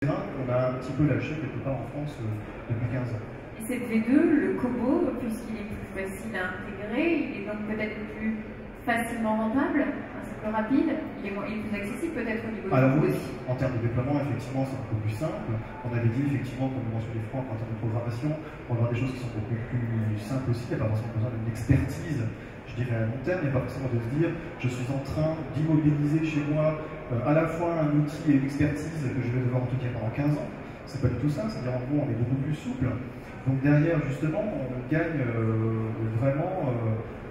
On a un petit peu lâché quelque part en France depuis 15 ans. Et cette V2, le Kobo, puisqu'il est plus facile à intégrer, il est donc peut-être plus facilement rentable, c'est plus rapide, il est plus accessible peut-être au niveau Alors du oui, en termes de déploiement, effectivement, c'est un peu plus simple. On avait dit effectivement, comme le mentionnait Franck, en termes de programmation, on va avoir des choses qui sont beaucoup plus simples aussi. Il n'y a pas forcément besoin d'une expertise, je dirais à long terme, il n'y a pas forcément de se dire je suis en train d'immobiliser chez moi à la fois un outil et une expertise que je vais devoir entretenir pendant 15 ans. C'est pas du tout ça, c'est-à-dire en gros on est beaucoup plus souple. Donc derrière justement on gagne vraiment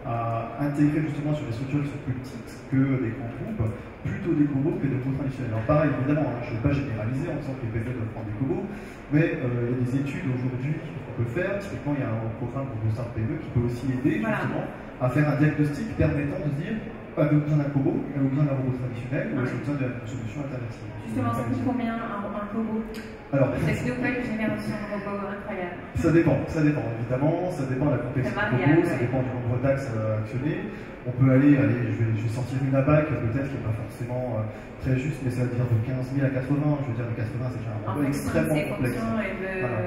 à intégrer justement sur des structures qui sont plus petites que des grands groupes, plutôt des cobos que des groupes traditionnels. Alors pareil évidemment, hein, je ne vais pas généraliser en disant que les PME doivent prendre des cobos, mais il y a des études aujourd'hui qu'on peut faire. Typiquement il y a un programme pour le start PME qui peut aussi aider justement à faire un diagnostic permettant de se dire avez-vous besoin d'un Kobo, avez-vous besoin d'un robot traditionnel, ou avez-vous besoin d'une solution alternative. Justement, ça coûte combien un Kobo? Alors, Snowflake génère aussi un robot incroyable. Ça dépend évidemment, ça dépend de la complexité du robot, ça dépend du nombre d'axes actionnés. On peut aller je vais sortir une ABAC, peut-être qui n'est pas forcément très juste, mais ça va dire de 15 000 à 80. Je veux dire, de 80, c'est déjà un robot extrêmement complexe. Voilà.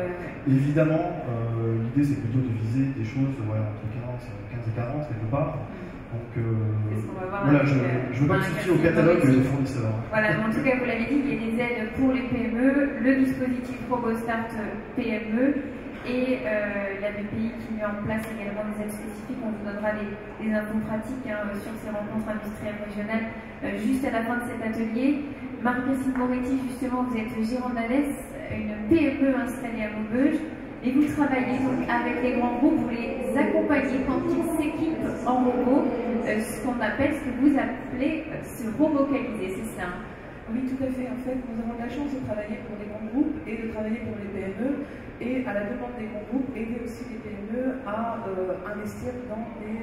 Évidemment, l'idée c'est plutôt de viser des choses entre 15 et 40 quelque part. Donc voilà, je ne veux pas me soucier au catalogue des fournisseurs. Voilà, en tout cas, vous l'avez dit, il y a des aides pour les PME, le dispositif RoboStart PME et la BPI qui met en place également des aides spécifiques. On vous donnera des infos pratiques sur ces rencontres industrielles régionales juste à la fin de cet atelier. Marie-Christine Moretti, justement, vous êtes girondanaise, une PME installée à Maubeuge. Et vous travaillez donc avec les grands groupes, vous les accompagnez quand ils s'équipent en robots, ce qu'on appelle, ce que vous appelez se robocaliser, c'est ça? Oui, tout à fait. En fait, nous avons la chance de travailler pour les grands groupes et de travailler pour les PME. Et à la demande des grands groupes, aider aussi les PME à investir dans des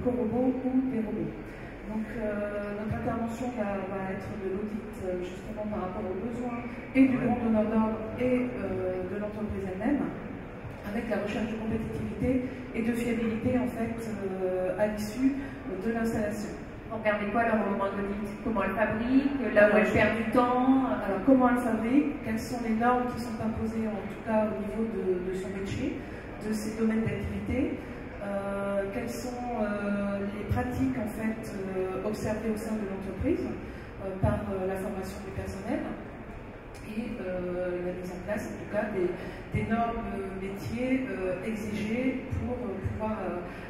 corobots ou des robots. Donc notre intervention va être de l'audit justement par rapport aux besoins et du grand donneur d'ordre et de l'entreprise elle-même, avec la recherche de compétitivité et de fiabilité en fait à l'issue de l'installation. Regardez quoi leur moment d'audit? Comment elle fabrique? Là où elle perd du temps? Alors comment elle fabrique? Quelles sont les normes qui sont imposées en tout cas au niveau de son métier, de ses domaines d'activité? Quelles sont les pratiques en fait observées au sein de l'entreprise par la formation du personnel et la mise en place en tout cas des normes métiers exigées pour pouvoir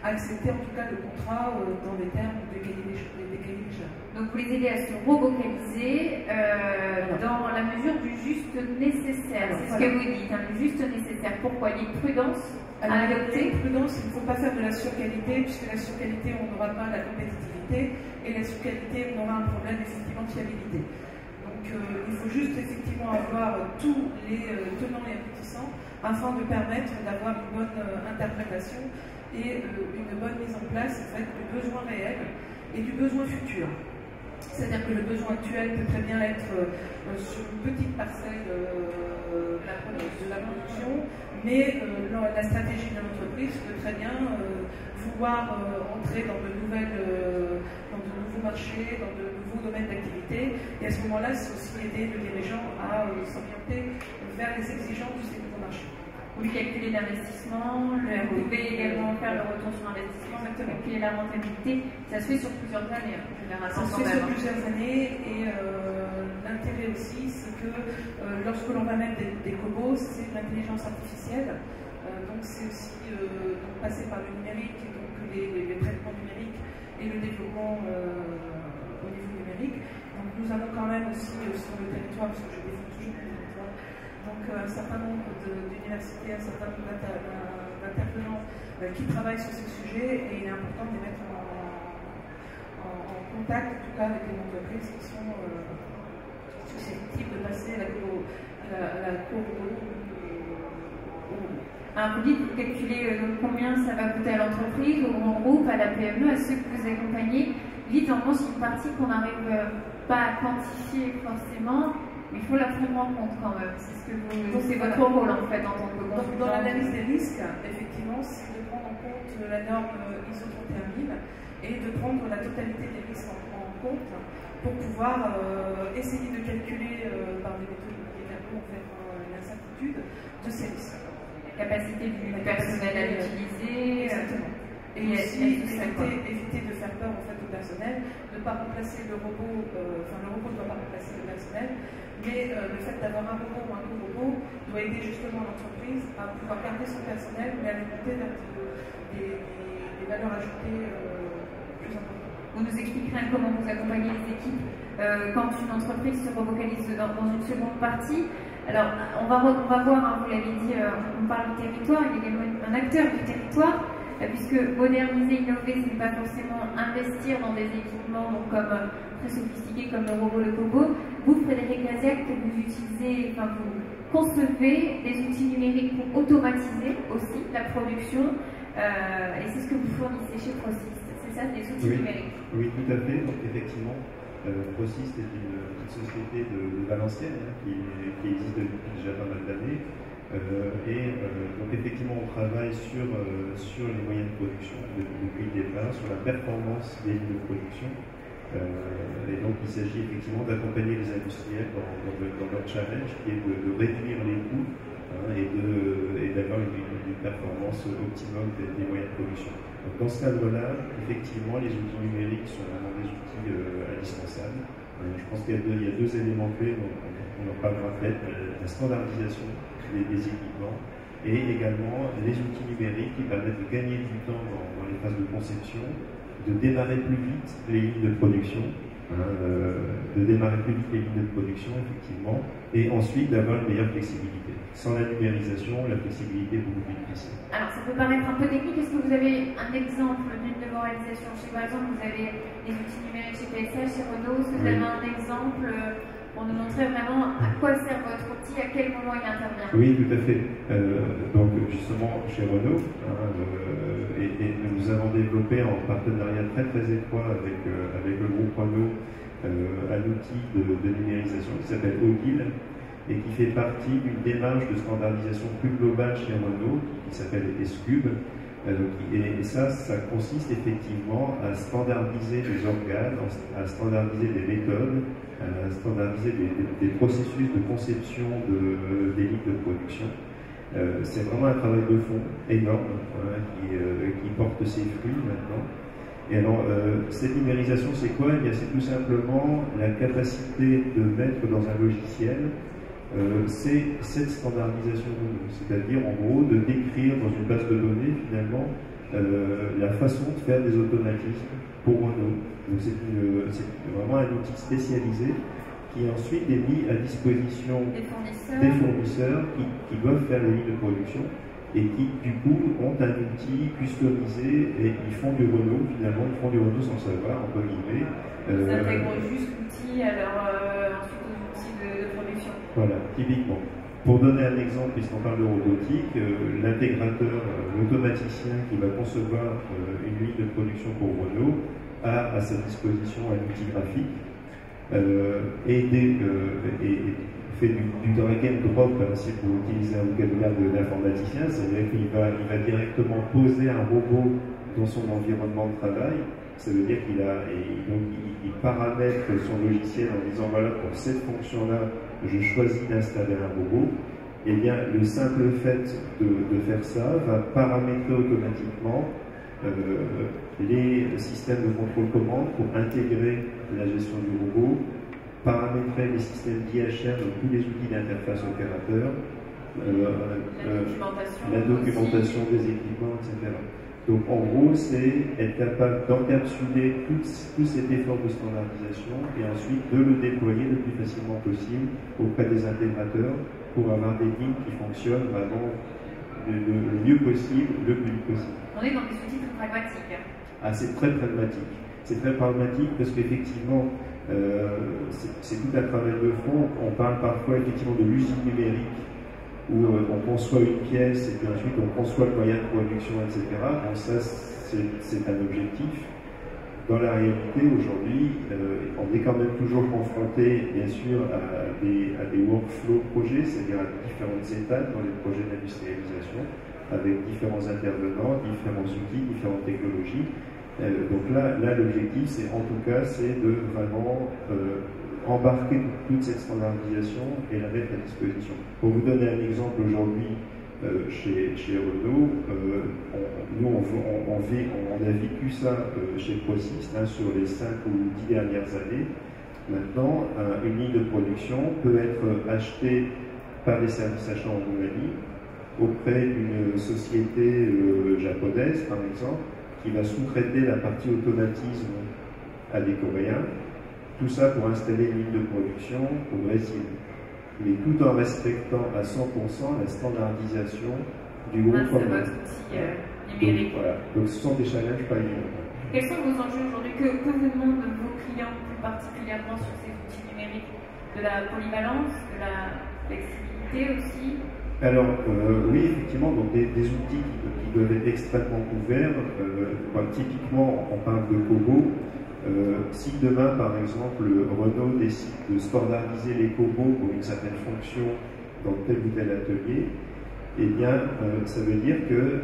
accepter en tout cas le contrat dans les termes des cahiers des charges. Donc vous les aidez à se robocaliser dans la mesure du juste nécessaire, c'est ce que vous dites, le juste nécessaire. Pourquoi? Il y a une prudence à adopter. Prudence, il ne faut pas faire de la surqualité, puisque la surqualité, on n'aura pas la compétitivité, et la surqualité, on aura un problème effectivement de fiabilité. Donc il faut juste effectivement avoir tous les tenants et aboutissants afin de permettre d'avoir une bonne interprétation et une bonne mise en place en fait, du besoin réel et du besoin futur. C'est-à-dire que le besoin actuel peut très bien être sur une petite parcelle de la production, mais la stratégie de l'entreprise peut très bien vouloir entrer dans de nouveaux marchés, dans de nouveaux domaines d'activité. Et à ce moment-là, c'est aussi aider le dirigeant à s'orienter vers les exigences de ces nouveaux marchés. Vous calculez l'investissement, vous pouvez également faire le retour sur investissement, calculer la rentabilité. Ça se fait sur plusieurs années, en général. Ça se fait sur plusieurs années et l'intérêt aussi, c'est que lorsque l'on va mettre des cobots, c'est de l'intelligence artificielle. Donc c'est aussi passer par le numérique, et donc les traitements numériques et le développement au niveau numérique. Donc nous avons quand même aussi sur le territoire, parce que je défends toujours le territoire, donc un certain nombre d'universités, un certain nombre d'intervenants qui travaillent sur ces sujets, et il est important de les mettre en contact, en tout cas avec les entreprises qui sont susceptibles de passer à la co-robot. Alors vous dites, vous calculez combien ça va coûter à l'entreprise, au grand groupe, à la PME, à ceux que vous accompagnez. Dites en gros, c'est une partie qu'on n'arrive pas à quantifier forcément, il faut la prendre en compte quand même. C'est votre rôle en fait en tant que consultant. Dans l'analyse des risques, effectivement, c'est de prendre en compte la norme ISO 31000 et de prendre la totalité des risques en compte pour pouvoir essayer de calculer par des méthodes en fait, l'incertitude de ces risques. La capacité du personnel à l'utiliser. Exactement. Et aussi éviter de faire peur en fait, au personnel, ne pas remplacer le robot, enfin le robot ne doit pas remplacer le personnel, mais le fait d'avoir un robot ou un co-robot doit aider justement l'entreprise à pouvoir garder son personnel, mais à les monter vers des valeurs ajoutées plus importantes. Vous nous expliquerez comment vous accompagnez les équipes quand une entreprise se relocalise dans une seconde partie. Alors, on va voir, hein, vous l'avez dit, on parle du territoire, il y a également un acteur du territoire, puisque moderniser, innover, ce n'est pas forcément investir dans des équipements donc, comme, très sophistiqués comme le robot, le cobo. Vous, Frédéric Laziac, vous utilisez, enfin, vous concevez des outils numériques pour automatiser aussi la production, et c'est ce que vous fournissez chez Prosys. C'est ça, des outils numériques? Oui, tout à fait. Donc, effectivement, Prosys est une petite société de Valenciennes qui existe depuis déjà pas mal d'années. Donc effectivement on travaille sur les moyens de production depuis le départ, sur la performance des lignes de production. Et donc il s'agit effectivement d'accompagner les industriels dans leur challenge qui est de réduire les coûts et d'avoir une performance optimum des moyens de production. Donc dans ce cadre-là, effectivement les outils numériques sont vraiment des outils indispensables. Je pense qu'il y a deux éléments clés, on en parlera peut-être, la standardisation des équipements et également les outils numériques qui permettent de gagner du temps dans les phases de conception, de démarrer plus vite les lignes de production, effectivement, et ensuite d'avoir une meilleure flexibilité. Sans la numérisation, la flexibilité est beaucoup plus difficile. Alors ça peut paraître un peu technique, est-ce que vous avez un exemple d'une de vos réalisations? Par exemple, vous avez des outils numériques chez PSH, chez Renault, est-ce que vous avez un exemple pour nous montrer vraiment à quoi sert votre outil, à quel moment il intervient? Oui, tout à fait. Donc justement chez Renault, et nous avons développé en partenariat très étroit avec le groupe Renault un outil de numérisation qui s'appelle Odile et qui fait partie d'une démarche de standardisation plus globale chez Renault qui s'appelle S-Cube. Et ça consiste effectivement à standardiser des organes, à standardiser des méthodes, à standardiser des processus de conception des lignes de production. C'est vraiment un travail de fond énorme qui porte ses fruits maintenant. Et alors, cette numérisation, c'est quoi? C'est tout simplement la capacité de mettre dans un logiciel c'est cette standardisation de données, c'est-à-dire en gros de décrire dans une base de données finalement la façon de faire des automatismes pour Renault. Donc c'est vraiment un outil spécialisé qui ensuite est mis à disposition des fournisseurs qui doivent faire les lignes de production et qui du coup ont un outil customisé et ils font du Renault finalement, ils font du Renault sans savoir, entre guillemets. Ils intègrent juste l'outil à leur ensuite aux outils de production. Voilà, typiquement. Pour donner un exemple, puisqu'on parle de robotique, l'intégrateur, l'automaticien qui va concevoir une ligne de production pour Renault a à sa disposition un outil graphique et fait du drag and drop, si vous utilisez un vocabulaire d'informaticien, c'est-à-dire qu'il va directement poser un robot dans son environnement de travail. Ça veut dire qu'il paramètre son logiciel en disant voilà, pour cette fonction-là, je choisis d'installer un robot. Eh bien, le simple fait de faire ça va paramétrer automatiquement les systèmes de contrôle-commande pour intégrer la gestion du robot, paramétrer les systèmes d'IHR, donc tous les outils d'interface opérateur, la documentation des équipements, etc. Donc en gros, c'est être capable d'encapsuler tout cet effort de standardisation et ensuite de le déployer le plus facilement possible auprès des intégrateurs pour avoir des lignes qui fonctionnent vraiment le mieux possible, le plus vite possible. On est dans des outils très pragmatiques. Ah, c'est très pragmatique. C'est très pragmatique parce qu'effectivement, c'est tout un travail de fond. On parle parfois effectivement de l'usine numérique où on conçoit une pièce et puis ensuite on conçoit le moyen de production, etc. Donc ça, c'est un objectif. Dans la réalité, aujourd'hui, on est quand même toujours confronté, bien sûr, à des workflow projets, c'est-à-dire à différentes étapes dans les projets d'industrialisation, avec différents intervenants, différents outils, différentes technologies. Donc là l'objectif, c'est en tout cas, c'est de vraiment embarquer toute cette standardisation et la mettre à disposition. Pour vous donner un exemple, aujourd'hui, chez Renault, nous on a vécu ça chez Prosys sur les 5 ou 10 dernières années. Maintenant, une ligne de production peut être achetée par les services achats en Roumanie auprès d'une société japonaise, par exemple, qui va sous-traiter la partie automatisme à des Coréens. Tout ça pour installer une ligne de production au Brésil, mais tout en respectant à 100% la standardisation du groupe. C'est votre outil numérique. Donc, voilà. Donc ce sont des challenges pas évidents. Quels sont vos enjeux aujourd'hui? Que vous demandent vos clients plus particulièrement sur ces outils numériques? De la polyvalence, de la flexibilité aussi? Alors oui, effectivement, donc des outils qui doivent être extrêmement ouverts. Typiquement, on parle de cobots. Si demain, par exemple, Renault décide de standardiser les cobots pour une certaine fonction dans tel ou tel atelier, eh bien, ça veut dire que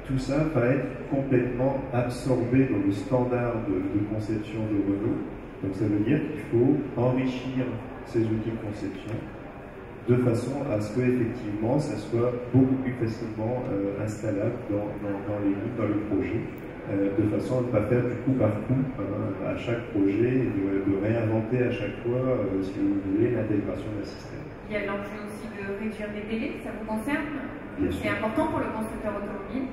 tout ça va être complètement absorbé dans le standard de conception de Renault. Donc ça veut dire qu'il faut enrichir ces outils de conception de façon à ce que effectivement ça soit beaucoup plus facilement installable dans les lignes, dans le projet, de façon à ne pas faire du coup par coup à chaque projet et de réinventer à chaque fois, si vous voulez, l'intégration d'un système. Il y a l'enjeu aussi de réduire les délais, ça vous concerne? C'est important pour le constructeur automobile?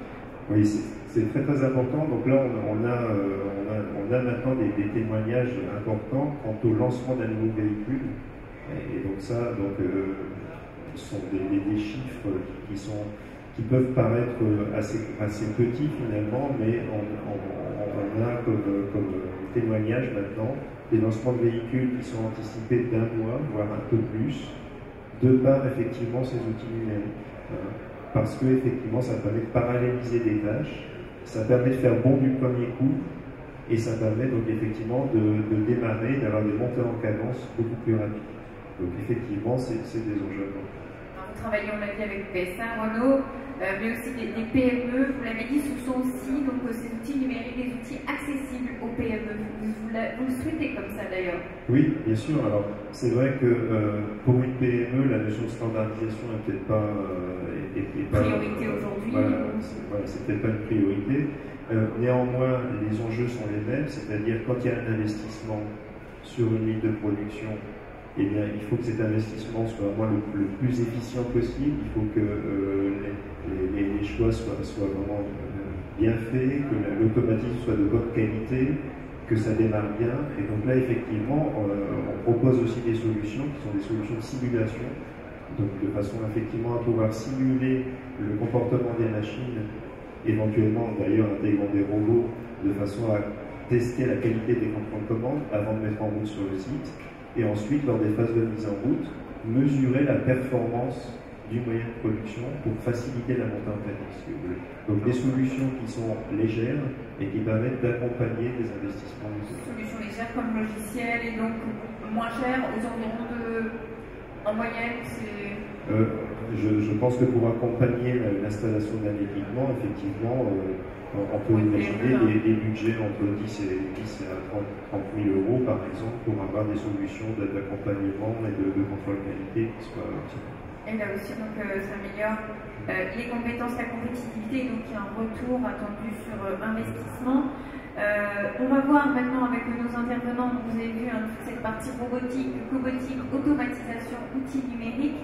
Oui, c'est très très important. Donc là, on a maintenant des témoignages importants quant au lancement d'un nouveau véhicule. Et donc ça, ce sont des chiffres qui peuvent paraître assez petits finalement, mais on a comme témoignage maintenant des lancements de véhicules qui sont anticipés d'un mois, voire un peu plus, de par effectivement ces outils numériques. Parce que effectivement, ça permet de paralléliser des tâches, ça permet de faire bon du premier coup, et ça permet donc effectivement de démarrer, d'avoir des montées en cadence beaucoup plus rapides. Donc effectivement, c'est des enjeux. Vous travaillez, on l'a dit, avec PSA, Renault, mais aussi des PME. Vous l'avez dit, ce sont aussi donc, ces outils numériques, des outils accessibles aux PME. Vous le souhaitez comme ça d'ailleurs? Oui, bien sûr. Alors, c'est vrai que pour une PME, la notion de standardisation n'est peut-être pas priorité aujourd'hui. Voilà, c'est peut-être pas une priorité. Néanmoins, les enjeux sont les mêmes, c'est-à-dire quand il y a un investissement sur une ligne de production, eh bien, il faut que cet investissement soit vraiment le plus efficient possible. Il faut que les choix soient vraiment bien faits, que l'automatisme soit de bonne qualité, que ça démarre bien. Et donc là, effectivement, on propose aussi des solutions qui sont des solutions de simulation, donc de façon effectivement à pouvoir simuler le comportement des machines, éventuellement d'ailleurs intégrant des robots, de façon à tester la qualité des contrôles de commande avant de mettre en route sur le site. Et ensuite, lors des phases de mise en route, mesurer la performance du moyen de production pour faciliter la montée en cadence, si vous voulez. Donc des solutions qui sont légères et qui permettent d'accompagner des investissements. Solutions légères comme logiciel et donc moins chères, aux environs en moyenne, c'est... Je pense que pour accompagner l'installation d'un équipement, effectivement, on peut imaginer des budgets entre 10 et 30 000 euros, par exemple, pour avoir des solutions d'accompagnement et de contrôle qualité qui soient optimales. Et là aussi, donc, ça améliore les compétences, la compétitivité, donc il y a un retour attendu sur investissement. On va voir maintenant avec nos intervenants, vous avez vu toute cette partie robotique, cobotique, automatisation, outils numériques.